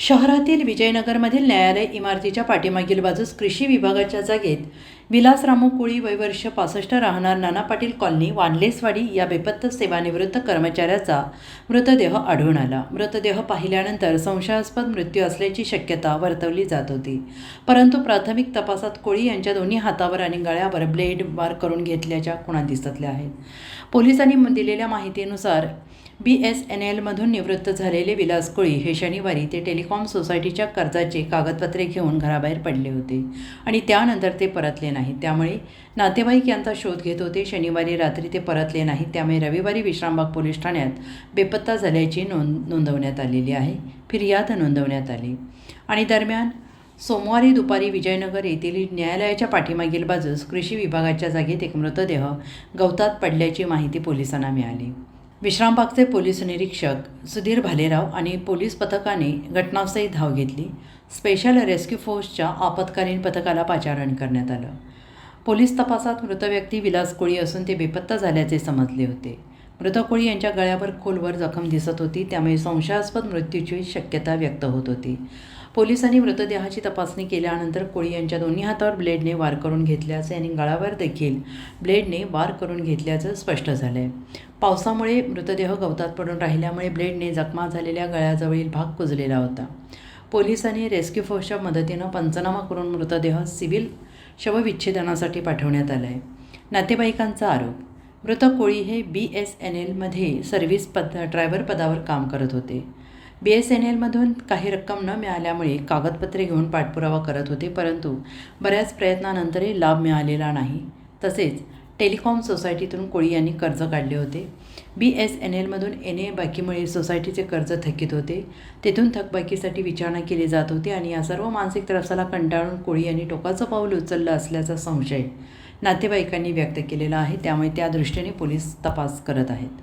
शहरातील विजयनगरमधील न्यायालय इमारतीच्या पाठीमागील बाजूस कृषी विभागाच्या जागेत विलास रामू कोळी वय वर्ष 65 राहणार नाना पाटील कॉलनी वानलेसवाडी या बेपत्ता सेवानिवृत्त कर्मचाऱ्याचा मृतदेह आढळून आला. मृतदेह पाहिल्यानंतर संशयास्पद मृत्यू असल्याची शक्यता वर्तवली जात होती, परंतु प्राथमिक तपासात कोळी यांच्या दोन्ही हातावर आणि गळ्यावर ब्लेड वार करून घेतल्याच्या खुणा दिसतल्या आहेत. पोलिसांनी दिलेल्या माहितीनुसार BSNLमधून निवृत्त झालेले विलास कोळी हे शनिवारी ते टेलिकॉम सोसायटीच्या कर्जाचे कागदपत्रे घेऊन घराबाहेर पडले होते आणि त्यानंतर ते परतले नाहीत. त्यामुळे नातेवाईक यांचा शोध घेत होते. शनिवारी रात्री ते परतले नाहीत, त्यामुळे रविवारी विश्रामबाग पोलीस ठाण्यात बेपत्ता झाल्याची नोंदवण्यात आलेली आहे. फिर्याद नोंदवण्यात आली आणि दरम्यान सोमवारी दुपारी विजयनगर येथील न्यायालयाच्या पाठीमागील बाजूस कृषी विभागाच्या जागेत एक मृतदेह गवतात पडल्याची माहिती पोलिसांना मिळाली. विश्रामबागचे पोलीस निरीक्षक सुधीर भालेराव आणि पोलीस पथकाने घटनास्थळी धाव घेतली. स्पेशल रेस्क्यू फोर्सच्या आपत्कालीन पथकाला पाचारण करण्यात आलं. पोलीस तपासात मृत व्यक्ती विलास कोळी असून ते बेपत्ता झाल्याचे समजले होते. मृत कोळी यांच्या गळ्यावर खोलवर जखम दिसत होती, त्यामुळे संशयास्पद मृत्यूची शक्यता व्यक्त होत होती. पोलिसांनी मृतदेहाची तपासणी केल्यानंतर कोळी यांच्या दोन्ही हातावर ब्लेडने वार करून घेतल्याचे आणि गळावर देखील ब्लेडने वार करून घेतल्याचं स्पष्ट झालं आहे. पावसामुळे मृतदेह गवतात पडून राहिल्यामुळे ब्लेडने जखमा झालेल्या गळ्याजवळील भाग कुजलेला होता. पोलिसांनी रेस्क्यू फोर्सच्या मदतीनं पंचनामा करून मृतदेह सिव्हिल शवविच्छेदनासाठी पाठवण्यात आला आहे. नातेवाईकांचा आरोप, मृत कोळी हे BSNLमध्ये सर्व्हिस ड्रायव्हर पदावर काम करत होते. BSNLमधून काही रक्कम न मिळाल्यामुळे कागदपत्रे घेऊन पाठपुरावा करत होते, परंतु बऱ्याच प्रयत्नानंतरही लाभ मिळालेला नाही. तसेच टेलिकॉम सोसायटीतून कोळी यांनी कर्ज काढले होते. BSNLमधून येणे बाकीमुळे सोसायटीचे कर्ज थकीत होते. तेथून थकबाकीसाठी विचारणा केली जात होती आणि या सर्व मानसिक त्रासाला कंटाळून कोळी यांनी टोकाचं पाऊल उचललं असल्याचा संशय नातेवाईकांनी व्यक्त केलेला आहे. त्यामुळे त्या दृष्टीने पोलीस तपास करत आहेत.